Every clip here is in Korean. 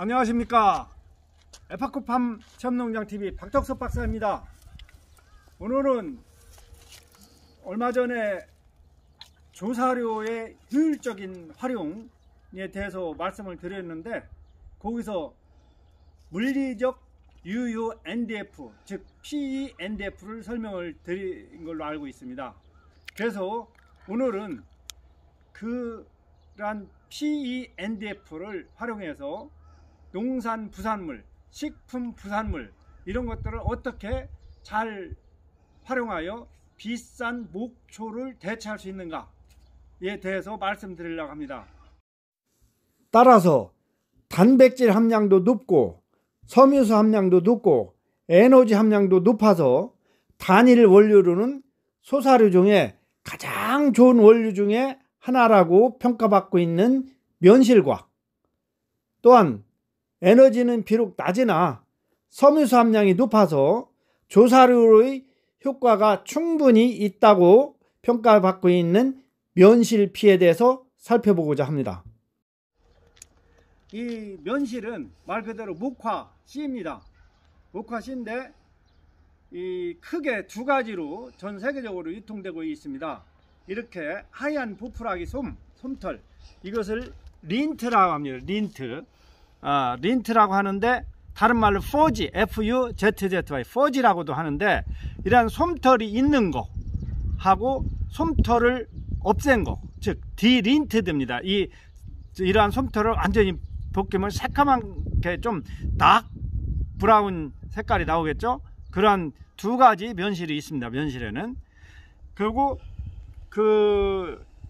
안녕하십니까. 에파코팜 체험농장TV 박덕섭 박사입니다. 오늘은 얼마 전에 조사료의 효율적인 활용에 대해서 말씀을 드렸는데, 거기서 물리적 유효 NDF, 즉 PENDF를 설명을 드린 걸로 알고 있습니다. 그래서 오늘은 그러한 PENDF를 활용해서 농산 부산물, 식품 부산물 이런 것들을 어떻게 잘 활용하여 비싼 목초를 대체할 수 있는가에 대해서 말씀드리려고 합니다. 따라서 단백질 함량도 높고 섬유소 함량도 높고 에너지 함량도 높아서 단일 원료로는 소사료 중에 가장 좋은 원료 중에 하나라고 평가받고 있는 면실과, 또한 에너지는 비록 낮으나 섬유소 함량이 높아서 조사료의 효과가 충분히 있다고 평가받고 있는 면실피에 대해서 살펴보고자 합니다. 이 면실은 말 그대로 목화씨입니다. 목화씨인데 이 크게 두 가지로 전 세계적으로 유통되고 있습니다. 이렇게 하얀 보풀하기 솜털, 이것을 린트라고 합니다. 린트라고 하는데 다른 말로 포지, FUZZY, 포지라고도 하는데, 이러한 솜털이 있는 거 하고 솜털을 없앤 거, 즉 디린트드입니다. 이러한 솜털을 완전히 벗기면 새까맣게 좀 닥 브라운 색깔이 나오겠죠. 그러한 두 가지 면실이 있습니다. 면실에는. 그리고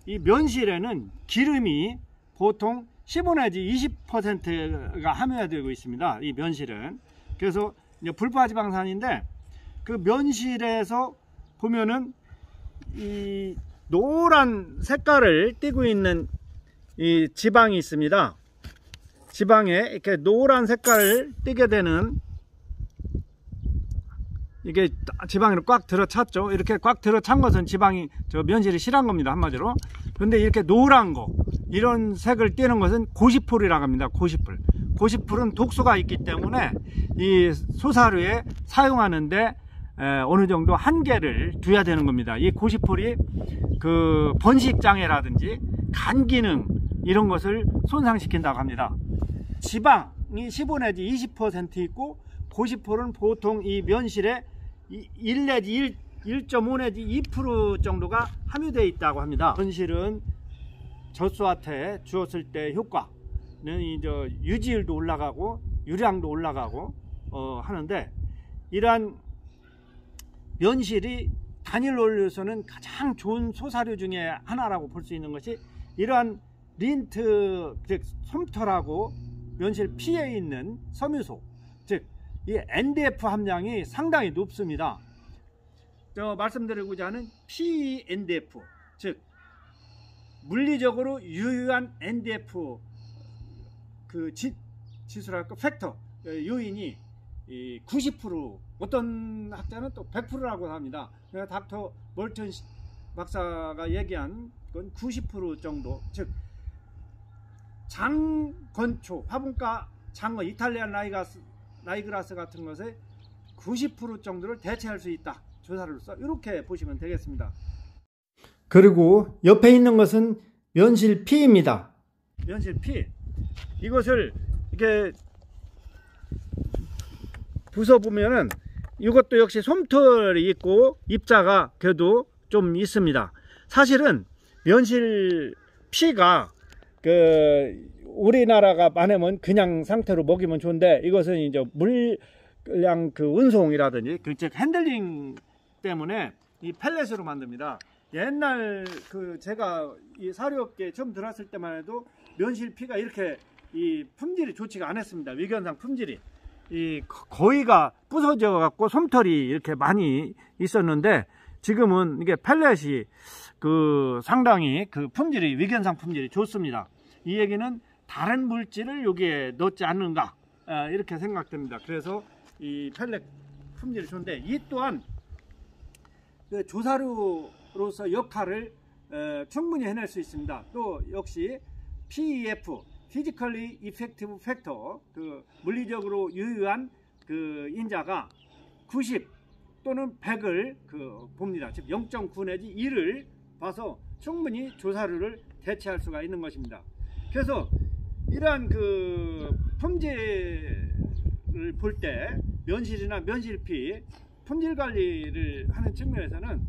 이 면실에는 기름이 보통 15 내지 20%가 함유되고 있습니다. 이 면실은. 그래서 이제 불포화지방산인데, 그 면실에서 보면은 이 노란 색깔을 띠고 있는 이 지방이 있습니다. 지방에 이렇게 노란 색깔을 띠게 되는, 이게 지방으로 꽉 들어찼죠. 이렇게 꽉 들어찬 것은 지방이 면실이 실한 겁니다, 한마디로. 그런데 이렇게 노란 거, 이런 색을 띠는 것은 고시풀이라고 합니다. 고시풀은 독소가 있기 때문에 이 소사료에 사용하는데 어느 정도 한계를 둬야 되는 겁니다. 이 고시풀이 그 번식장애라든지 간 기능 이런 것을 손상시킨다고 합니다. 지방이 15 내지 20% 있고, 고시풀은 보통 이 면실에 1 내지 1.5 내지 2% 정도가 함유되어 있다고 합니다. 면실은 젖소한테 주었을 때 효과는 이제 유지율도 올라가고 유량도 올라가고 하는데, 이러한 면실이 단일 원료에서는 가장 좋은 소사료 중에 하나라고 볼 수 있는 것이, 이러한 린트, 즉 솜털하고 면실 피에 있는 섬유소, 즉 이 NDF 함량이 상당히 높습니다. 말씀드리고자 하는 PENDF, 즉 물리적으로 유효한 NDF 그 지수랄까, 팩터, 요인이 90%, 어떤 학자는 또 100%라고 합니다. 닥터 몰튼 박사가 얘기한 건 90% 정도, 즉 장건초, 화분과 장어, 이탈리안 라이그라스 같은 것에 90% 정도를 대체할 수 있다, 조사로서. 이렇게 보시면 되겠습니다. 그리고 옆에 있는 것은 면실피입니다. 면실피, 이것을 이렇게 부숴보면은 이것도 역시 솜털이 있고 입자가 그래도 좀 있습니다. 사실은 면실피가 우리나라가 많으면 그냥 상태로 먹이면 좋은데, 이것은 이제 물량 운송이라든지 즉 핸들링 때문에 이 펠렛으로 만듭니다. 옛날 제가 이 사료업계에 처음 들어왔을 때만 해도 면실피가 이렇게 이 품질이 좋지가 않았습니다. 위견상 품질이 거의가 부서져 갖고 솜털이 이렇게 많이 있었는데, 지금은 이게 펠렛이 상당히 품질이, 위견상 품질이 좋습니다. 이 얘기는 다른 물질을 여기에 넣지 않는가, 이렇게 생각됩니다. 그래서 이 펠렛 품질이 좋은데, 이 또한 조사료로서 역할을 충분히 해낼 수 있습니다. 또 역시 PEF, physically effective factor, 그 물리적으로 유효한 그 인자가 90 또는 100을 그 봅니다. 즉 0.9 내지 1을 봐서 충분히 조사료를 대체할 수가 있는 것입니다. 그래서 이러한 그 품질을 볼 때 면실이나 면실피 품질 관리를 하는 측면에서는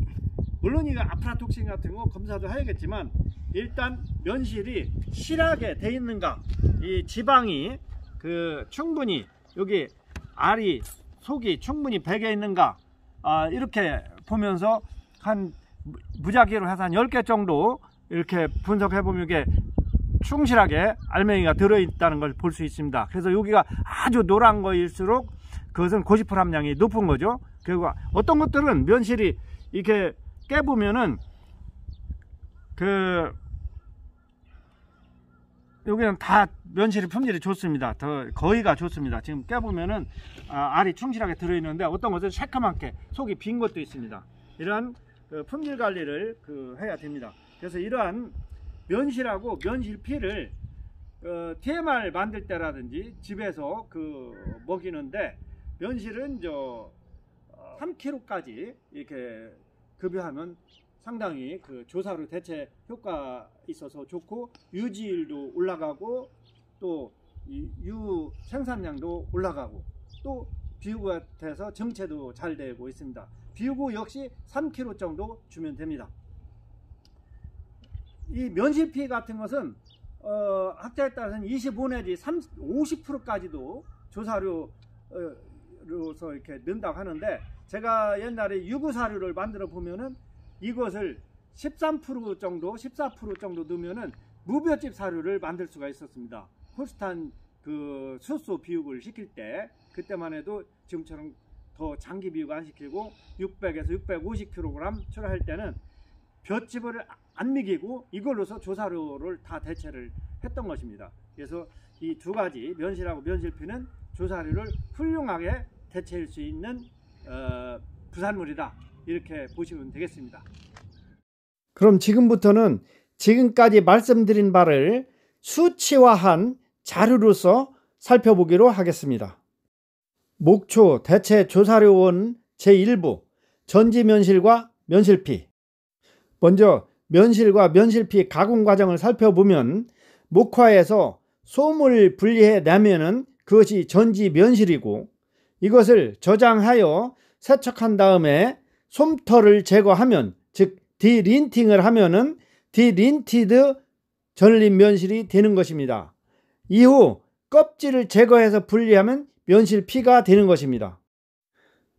물론 이거 아프라톡신 같은 거 검사도 해야겠지만 일단 면실이 실하게 돼 있는가, 이 지방이 그 충분히 여기 알이 속이 충분히 배겨 있는가, 이렇게 보면서 한 무작위로 해서 한 10개 정도 이렇게 분석해 보면 이게 충실하게 알맹이가 들어있다는 걸 볼 수 있습니다. 그래서 여기가 아주 노란 거일수록 그것은 고지포 함량이 높은 거죠. 그리고 어떤 것들은 면실이 이렇게 깨보면은 그 여기는 다 면실이 품질이 좋습니다. 더 거의가 좋습니다. 지금 깨보면은 알이 충실하게 들어있는데 어떤 것은 새까맣게 속이 빈 것도 있습니다. 이러한 그 품질 관리를 해야 됩니다. 그래서 이러한 면실하고 면실피를 TMR 만들 때라든지 집에서 먹이는데 면실은 3kg까지 이렇게 급여하면 상당히 조사료 대체 효과 있어서 좋고 유지율도 올라가고 또 유 생산량도 올라가고 또 비유가 돼서 정체도 잘 되고 있습니다. 비유고 역시 3kg 정도 주면 됩니다. 이 면실피 같은 것은 학자에 따라서는 25 내지 50%까지도 조사료로서 이렇게 넣는다고 하는데, 제가 옛날에 유구 사료를 만들어 보면은 이것을 13% 정도, 14% 정도 넣으면은 무볏집 사료를 만들 수가 있었습니다. 홀스탄 수소 비육을 시킬 때, 그때만 해도 지금처럼 더 장기 비육 안 시키고 600에서 650kg 출하할 때는 볏집을 안 먹이고 이걸로서 조사료를 다 대체를 했던 것입니다. 그래서 이 두 가지 면실하고 면실피는 조사료를 훌륭하게 대체할 수 있는 부산물이다, 이렇게 보시면 되겠습니다. 그럼 지금부터는 지금까지 말씀드린 바를 수치화한 자료로서 살펴보기로 하겠습니다. 목초 대체 조사료원 제1부 전지면실과 면실피. 먼저 면실과 면실피 가공 과정을 살펴보면 목화에서 솜을 분리해 내면은 그것이 전지면실이고, 이것을 저장하여 세척한 다음에 솜털을 제거하면, 즉 디린팅을 하면은 디린티드 전립면실이 되는 것입니다. 이후 껍질을 제거해서 분리하면 면실피가 되는 것입니다.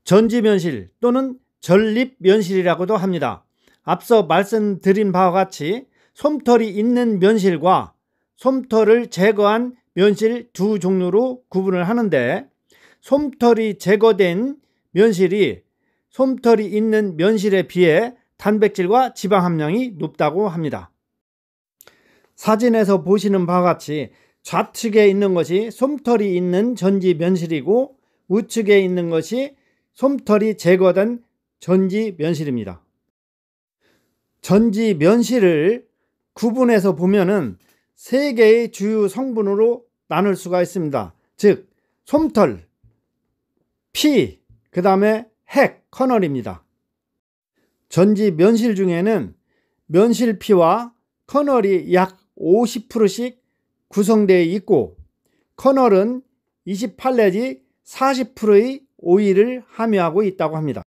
전지면실 또는 전립면실이라고도 합니다. 앞서 말씀드린 바와 같이 솜털이 있는 면실과 솜털을 제거한 면실 두 종류로 구분을 하는데, 솜털이 제거된 면실이 솜털이 있는 면실에 비해 단백질과 지방 함량이 높다고 합니다. 사진에서 보시는 바와 같이 좌측에 있는 것이 솜털이 있는 전지 면실이고 우측에 있는 것이 솜털이 제거된 전지 면실입니다. 전지 면실을 구분해서 보면은 세 개의 주요 성분으로 나눌 수가 있습니다. 즉 솜털, 피, 그 다음에 핵, 커널입니다. 전지 면실 중에는 면실피와 커널이 약 50%씩 구성되어 있고, 커널은 28 내지 40%의 오일을 함유하고 있다고 합니다.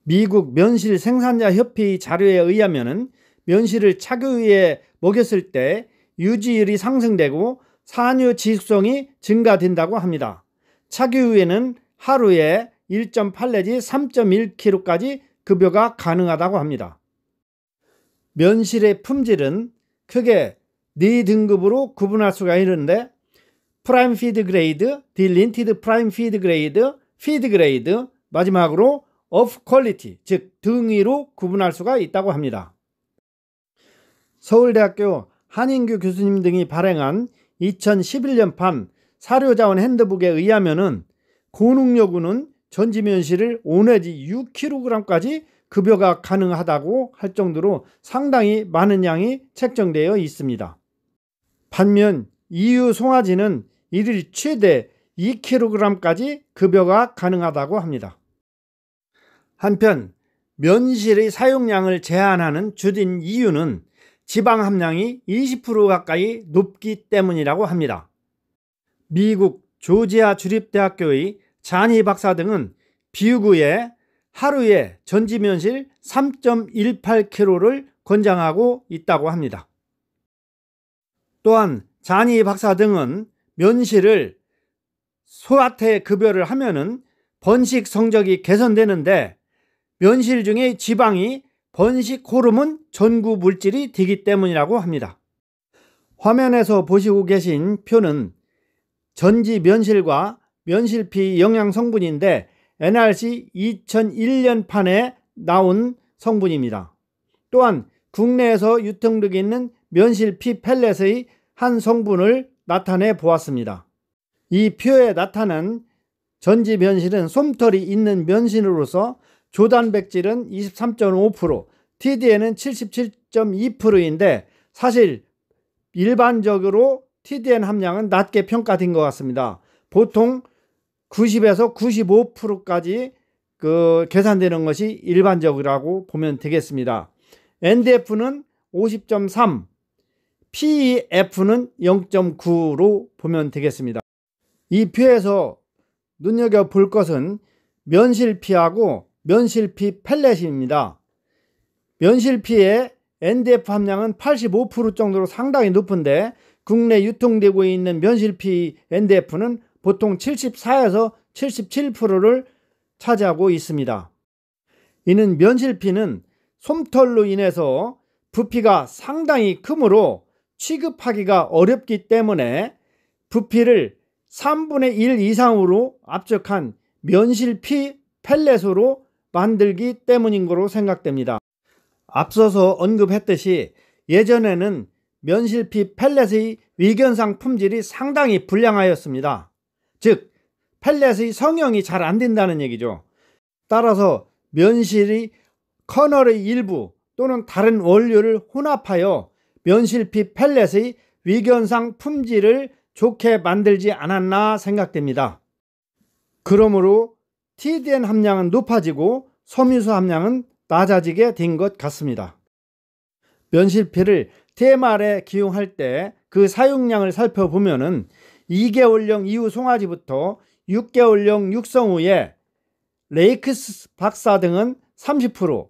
미국 면실 생산자 협회의 자료에 의하면 면실을 착유에 먹였을 때 유지율이 상승되고 산유 지속성이 증가된다고 합니다. 착유 후에는 하루에 1.8 내지 3.1kg까지 급여가 가능하다고 합니다. 면실의 품질은 크게 4등급으로 구분할 수가 있는데, 프라임 피드 그레이드, 딜린티드 프라임 피드 그레이드, 피드 그레이드, 마지막으로 of quality, 즉 등위로 구분할 수가 있다고 합니다. 서울대학교 한인규 교수님 등이 발행한 2011년판 사료자원 핸드북에 의하면은 고능력우는 전지면실을 5 내지 6kg까지 급여가 가능하다고 할 정도로 상당히 많은 양이 책정되어 있습니다. 반면 EU 송아지는 일일 최대 2kg까지 급여가 가능하다고 합니다. 한편 면실의 사용량을 제한하는 주된 이유는 지방 함량이 20% 가까이 높기 때문이라고 합니다. 미국 조지아 주립대학교의 자니 박사 등은 비육 후에 하루에 전지 면실 3.18kg를 권장하고 있다고 합니다. 또한 자니 박사 등은 면실을 소화태 급여를 하면은 번식 성적이 개선되는데 면실 중에 지방이 번식 호르몬 전구 물질이 되기 때문이라고 합니다. 화면에서 보시고 계신 표는 전지 면실과 면실피 영양 성분인데 NRC 2001년판에 나온 성분입니다. 또한 국내에서 유통되고 있는 면실피 펠렛의 한 성분을 나타내 보았습니다. 이 표에 나타난 전지 면실은 솜털이 있는 면실으로서 조단백질은 23.5%, TDN은 77.2%인데 사실 일반적으로 TDN 함량은 낮게 평가된 것 같습니다. 보통 90에서 95%까지 계산되는 것이 일반적이라고 보면 되겠습니다. NDF는 50.3, PEF는 0.9로 보면 되겠습니다. 이 표에서 눈여겨볼 것은 면실피하고 면실피 펠렛입니다. 면실피의 NDF 함량은 85% 정도로 상당히 높은데 국내 유통되고 있는 면실피 NDF는 보통 74에서 77%를 차지하고 있습니다. 이는 면실피는 솜털로 인해서 부피가 상당히 크므로 취급하기가 어렵기 때문에 부피를 3분의 1 이상으로 압축한 면실피 펠렛으로 만들기 때문인 것으로 생각됩니다. 앞서서 언급했듯이 예전에는 면실피 펠렛의 위견상 품질이 상당히 불량하였습니다. 즉 펠렛의 성형이 잘 안 된다는 얘기죠. 따라서 면실이 커널의 일부 또는 다른 원료를 혼합하여 면실피 펠렛의 위견상 품질을 좋게 만들지 않았나 생각됩니다. 그러므로 TDN 함량은 높아지고 섬유소 함량은 낮아지게 된 것 같습니다. 면실피를 TMR에 기용할 때 그 사용량을 살펴보면은 2개월령 이후 송아지부터 6개월령 육성 후에 레이크스 박사 등은 30%,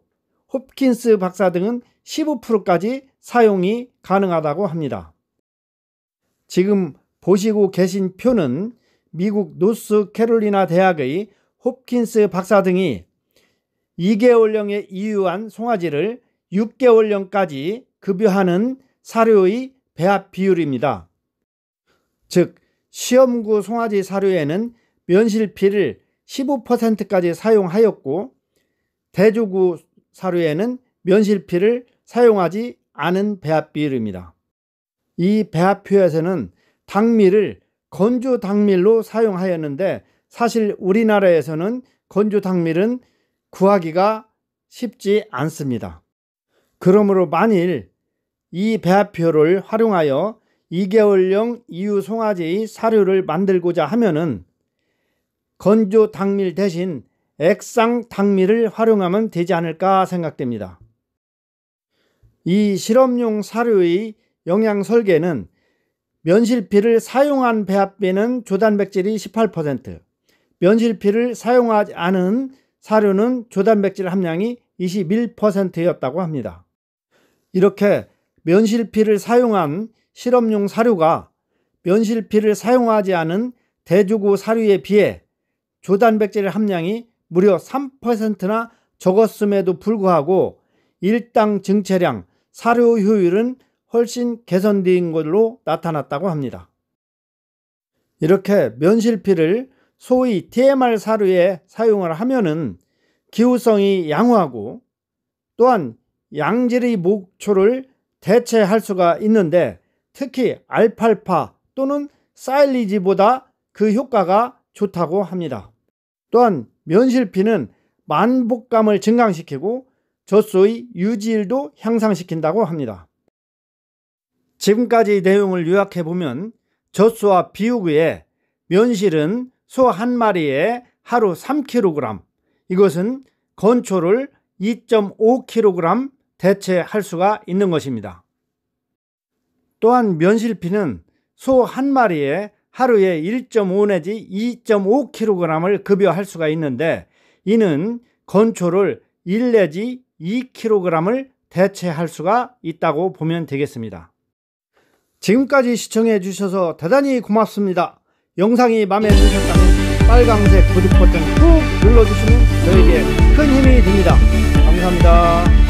홉킨스 박사 등은 15%까지 사용이 가능하다고 합니다. 지금 보시고 계신 표는 미국 노스캐롤리나 대학의 홉킨스 박사 등이 2개월령에 이유한 송아지를 6개월령까지 급여하는 사료의 배합 비율입니다. 즉 시험구 송아지 사료에는 면실피를 15%까지 사용하였고 대조구 사료에는 면실피를 사용하지 않은 배합 비율입니다. 이 배합표에서는 당밀을 건조 당밀로 사용하였는데 사실 우리나라에서는 건조 당밀은 구하기가 쉽지 않습니다. 그러므로 만일 이 배합표를 활용하여 2개월령 이후 송아지의 사료를 만들고자 하면은 건조 당밀 대신 액상 당밀을 활용하면 되지 않을까 생각됩니다. 이 실험용 사료의 영양 설계는 면실피를 사용한 배합비는 조단백질이 18%, 면실피를 사용하지 않은 사료는 조단백질 함량이 21%였다고 합니다. 이렇게 면실피를 사용한 실험용 사료가 면실피를 사용하지 않은 대조구 사료에 비해 조단백질 함량이 무려 3%나 적었음에도 불구하고 일당 증체량, 사료 효율은 훨씬 개선된 것으로 나타났다고 합니다. 이렇게 면실피를 소위 TMR 사료에 사용을 하면은 기후성이 양호하고 또한 양질의 목초를 대체할 수가 있는데 특히 알팔파 또는 사일리지보다 그 효과가 좋다고 합니다. 또한 면실피는 만복감을 증강시키고 젖소의 유지율도 향상시킨다고 합니다. 지금까지 내용을 요약해 보면 젖소와 비우기에 면실은 소 한 마리에 하루 3kg, 이것은 건초를 2.5kg 대체할 수가 있는 것입니다. 또한 면실피는 소 한 마리에 하루에 1.5 내지 2.5kg을 급여할 수가 있는데, 이는 건초를 1 내지 2kg을 대체할 수가 있다고 보면 되겠습니다. 지금까지 시청해 주셔서 대단히 고맙습니다. 영상이 마음에 드셨다면 빨강색 구독 버튼 꾹 눌러주시면 저에게 큰 힘이 됩니다. 감사합니다.